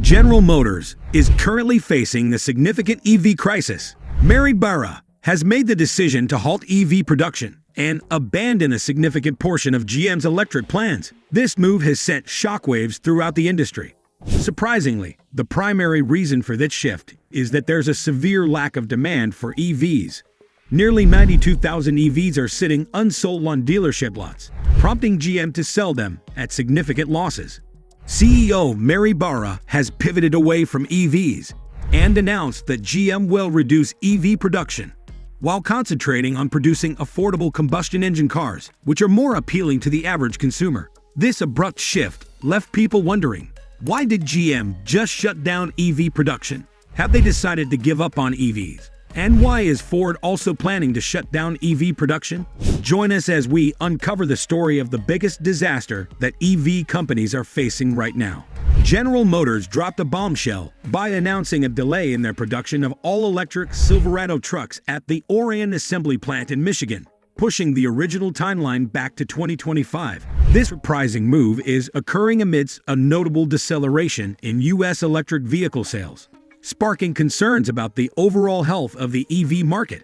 General Motors is currently facing a significant EV crisis. Mary Barra has made the decision to halt EV production and abandon a significant portion of GM's electric plans. This move has sent shockwaves throughout the industry. Surprisingly, the primary reason for this shift is that there's a severe lack of demand for EVs. Nearly 92,000 EVs are sitting unsold on dealership lots, prompting GM to sell them at significant losses. CEO Mary Barra has pivoted away from EVs and announced that GM will reduce EV production while concentrating on producing affordable combustion engine cars, which are more appealing to the average consumer. This abrupt shift left people wondering, why did GM just shut down EV production? Have they decided to give up on EVs? And why is Ford also planning to shut down EV production? Join us as we uncover the story of the biggest disaster that EV companies are facing right now. General Motors dropped a bombshell by announcing a delay in their production of all-electric Silverado trucks at the Orion assembly plant in Michigan, pushing the original timeline back to 2025. This surprising move is occurring amidst a notable deceleration in U.S. electric vehicle sales, sparking concerns about the overall health of the EV market.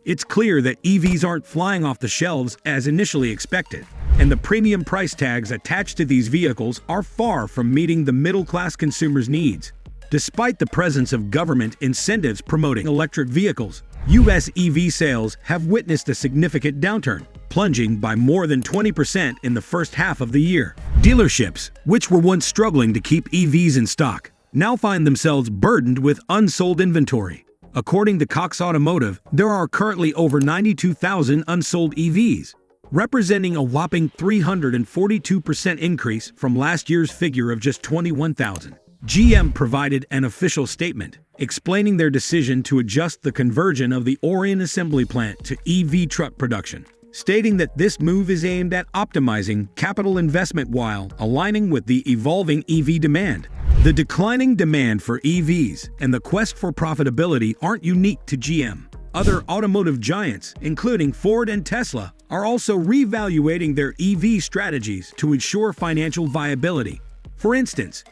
It's clear that EVs aren't flying off the shelves as initially expected, and the premium price tags attached to these vehicles are far from meeting the middle-class consumers' needs. Despite the presence of government incentives promoting electric vehicles, U.S. EV sales have witnessed a significant downturn, plunging by more than 20% in the first half of the year. Dealerships, which were once struggling to keep EVs in stock, now find themselves burdened with unsold inventory. According to Cox Automotive, there are currently over 92,000 unsold EVs, representing a whopping 342% increase from last year's figure of just 21,000. GM provided an official statement explaining their decision to adjust the conversion of the Orion assembly plant to EV truck production, stating that this move is aimed at optimizing capital investment while aligning with the evolving EV demand. The declining demand for EVs and the quest for profitability aren't unique to GM. Other automotive giants, including Ford and Tesla, are also reevaluating their EV strategies to ensure financial viability. For instance,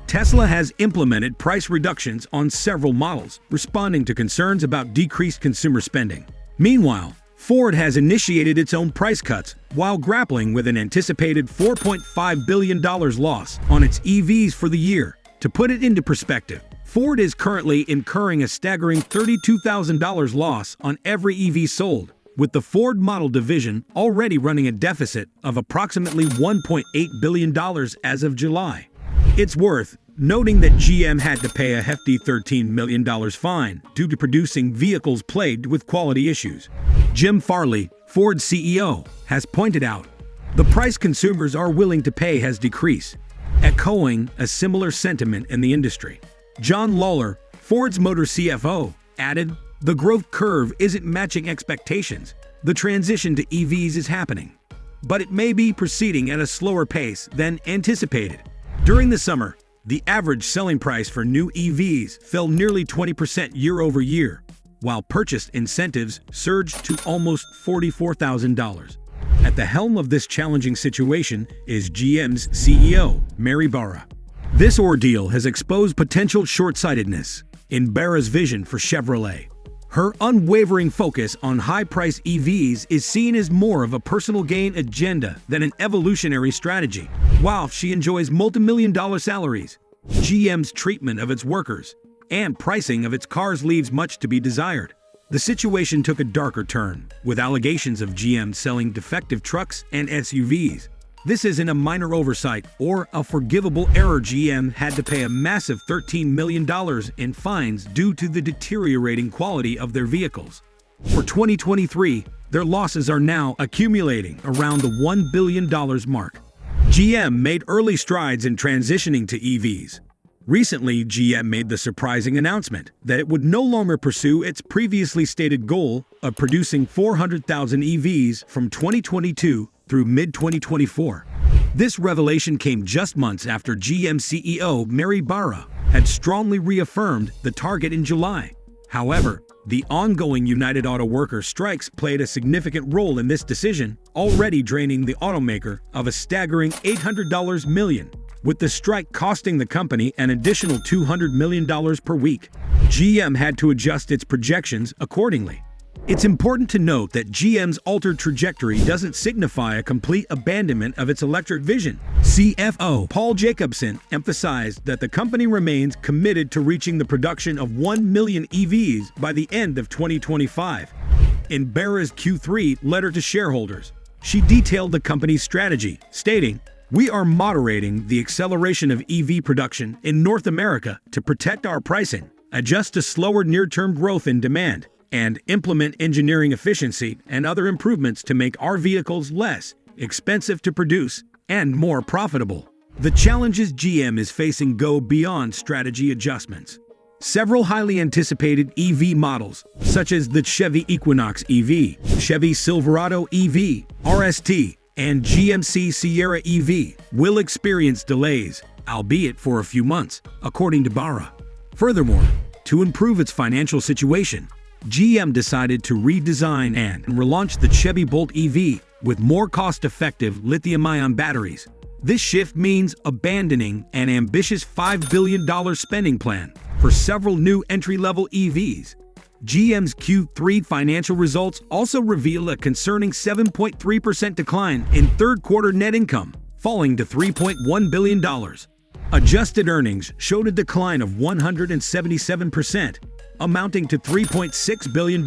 Tesla has implemented price reductions on several models, responding to concerns about decreased consumer spending. Meanwhile, Ford has initiated its own price cuts while grappling with an anticipated $4.5 billion loss on its EVs for the year. To put it into perspective, Ford is currently incurring a staggering $32,000 loss on every EV sold, with the Ford Model division already running a deficit of approximately $1.8 billion as of July. It's worth noting that GM had to pay a hefty $13 million fine due to producing vehicles plagued with quality issues. Jim Farley, Ford's CEO, has pointed out, the price consumers are willing to pay has decreased, echoing a similar sentiment in the industry. John Lawler, Ford's Motor CFO, added, the growth curve isn't matching expectations. The transition to EVs is happening, but it may be proceeding at a slower pace than anticipated. During the summer, the average selling price for new EVs fell nearly 20% year over year, while purchase incentives surged to almost $44,000. At the helm of this challenging situation is GM's CEO, Mary Barra. This ordeal has exposed potential short-sightedness in Barra's vision for Chevrolet. Her unwavering focus on high-price EVs is seen as more of a personal gain agenda than an evolutionary strategy. While she enjoys multi-million-dollar salaries, GM's treatment of its workers and pricing of its cars leaves much to be desired. The situation took a darker turn, with allegations of GM selling defective trucks and SUVs. This isn't a minor oversight or a forgivable error. GM had to pay a massive $13 million in fines due to the deteriorating quality of their vehicles. For 2023, their losses are now accumulating around the $1 billion mark. GM made early strides in transitioning to EVs. Recently, GM made the surprising announcement that it would no longer pursue its previously stated goal of producing 400,000 EVs from 2022 through mid-2024. This revelation came just months after GM CEO Mary Barra had strongly reaffirmed the target in July. However, the ongoing United Auto Workers strikes played a significant role in this decision, already draining the automaker of a staggering $800 million. with the strike costing the company an additional $200 million per week. GM had to adjust its projections accordingly. It's important to note that GM's altered trajectory doesn't signify a complete abandonment of its electric vision. CFO Paul Jacobson emphasized that the company remains committed to reaching the production of 1 million EVs by the end of 2025. In Barra's Q3 letter to shareholders, she detailed the company's strategy, stating, "We are moderating the acceleration of EV production in North America to protect our pricing, adjust to slower near-term growth in demand, and implement engineering efficiency and other improvements to make our vehicles less expensive to produce and more profitable." The challenges GM is facing go beyond strategy adjustments. Several highly anticipated EV models, such as the Chevy Equinox EV, Chevy Silverado EV, RST, and GMC Sierra EV, will experience delays, albeit for a few months, according to Barra. Furthermore, to improve its financial situation, GM decided to redesign and relaunch the Chevy Bolt EV with more cost-effective lithium-ion batteries. This shift means abandoning an ambitious $5 billion spending plan for several new entry-level EVs. GM's Q3 financial results also reveal a concerning 7.3% decline in third-quarter net income, falling to $3.1 billion. Adjusted earnings showed a decline of 177%, amounting to $3.6 billion,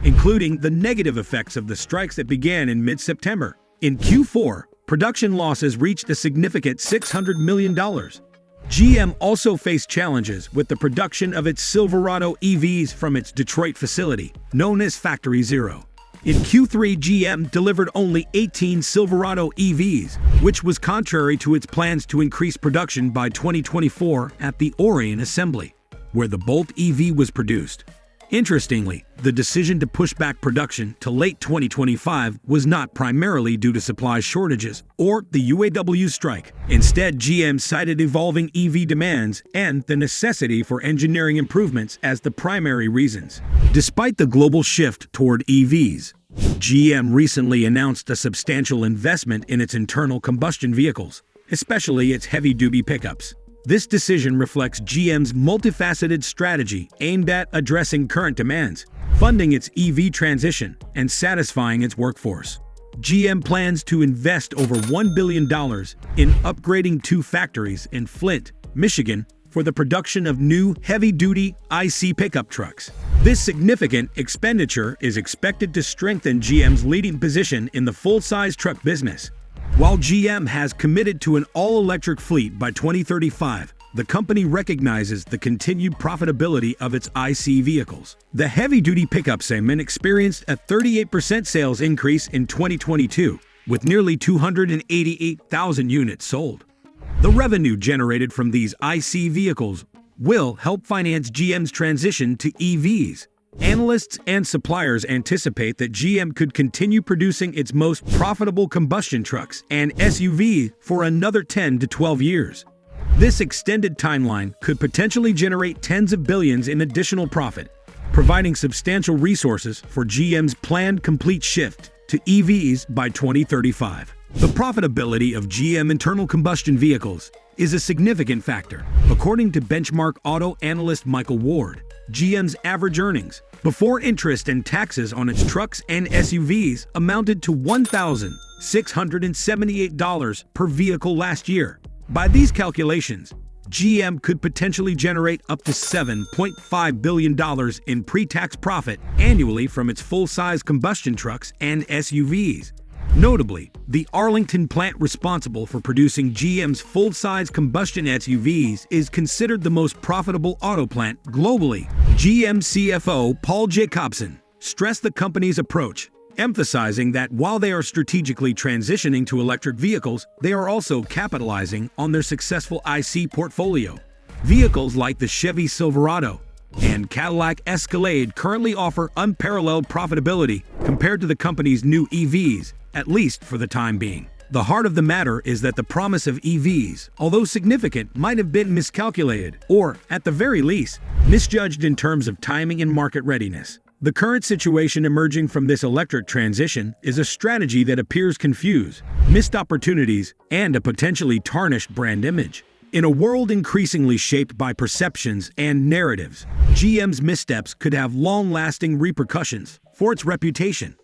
including the negative effects of the strikes that began in mid-September. In Q4, production losses reached a significant $600 million. GM also faced challenges with the production of its Silverado EVs from its Detroit facility, known as Factory Zero. In Q3, GM delivered only 18 Silverado EVs, which was contrary to its plans to increase production by 2024 at the Orion Assembly, where the Bolt EV was produced. Interestingly, the decision to push back production to late 2025 was not primarily due to supply shortages or the UAW strike. Instead, GM cited evolving EV demands and the necessity for engineering improvements as the primary reasons. Despite the global shift toward EVs, GM recently announced a substantial investment in its internal combustion vehicles, especially its heavy-duty pickups. This decision reflects GM's multifaceted strategy aimed at addressing current demands, funding its EV transition, and satisfying its workforce. GM plans to invest over $1 billion in upgrading 2 factories in Flint, Michigan, for the production of new heavy-duty IC pickup trucks. This significant expenditure is expected to strengthen GM's leading position in the full-size truck business. While GM has committed to an all-electric fleet by 2035, the company recognizes the continued profitability of its IC vehicles. The heavy-duty pickup segment experienced a 38% sales increase in 2022, with nearly 288,000 units sold. The revenue generated from these IC vehicles will help finance GM's transition to EVs. Analysts and suppliers anticipate that GM could continue producing its most profitable combustion trucks and SUVs for another 10 to 12 years. This extended timeline could potentially generate tens of billions in additional profit, providing substantial resources for GM's planned complete shift to EVs by 2035. The profitability of GM internal combustion vehicles is a significant factor. According to benchmark auto analyst Michael Ward, GM's average earnings before interest and taxes on its trucks and SUVs amounted to $1,678 per vehicle last year. By these calculations, GM could potentially generate up to $7.5 billion in pre-tax profit annually from its full-size combustion trucks and SUVs. Notably, the Arlington plant responsible for producing GM's full-size combustion SUVs is considered the most profitable auto plant globally. GM CFO Paul Jacobson stressed the company's approach, emphasizing that while they are strategically transitioning to electric vehicles, they are also capitalizing on their successful IC portfolio. Vehicles like the Chevy Silverado and Cadillac Escalade currently offer unparalleled profitability compared to the company's new EVs, at least for the time being. The heart of the matter is that the promise of EVs, although significant, might have been miscalculated or, at the very least, misjudged in terms of timing and market readiness. The current situation emerging from this electric transition is a strategy that appears confused, missed opportunities, and a potentially tarnished brand image. In a world increasingly shaped by perceptions and narratives, GM's missteps could have long-lasting repercussions for its reputation.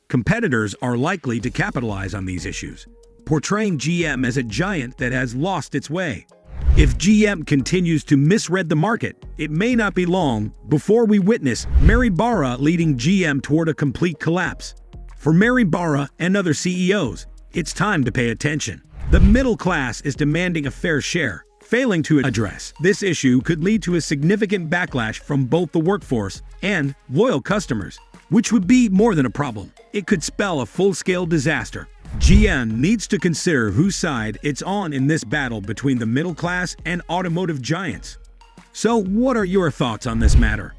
Competitors are likely to capitalize on these issues, portraying GM as a giant that has lost its way. If GM continues to misread the market, it may not be long before we witness Mary Barra leading GM toward a complete collapse. For Mary Barra and other CEOs, it's time to pay attention. The middle class is demanding a fair share. Failing to address this issue could lead to a significant backlash from both the workforce and loyal customers, which would be more than a problem. It could spell a full-scale disaster. GM needs to consider whose side it's on in this battle between the middle class and automotive giants. So, what are your thoughts on this matter?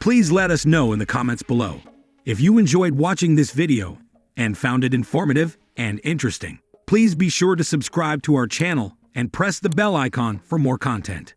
Please let us know in the comments below. If you enjoyed watching this video and found it informative and interesting, please be sure to subscribe to our channel and press the bell icon for more content.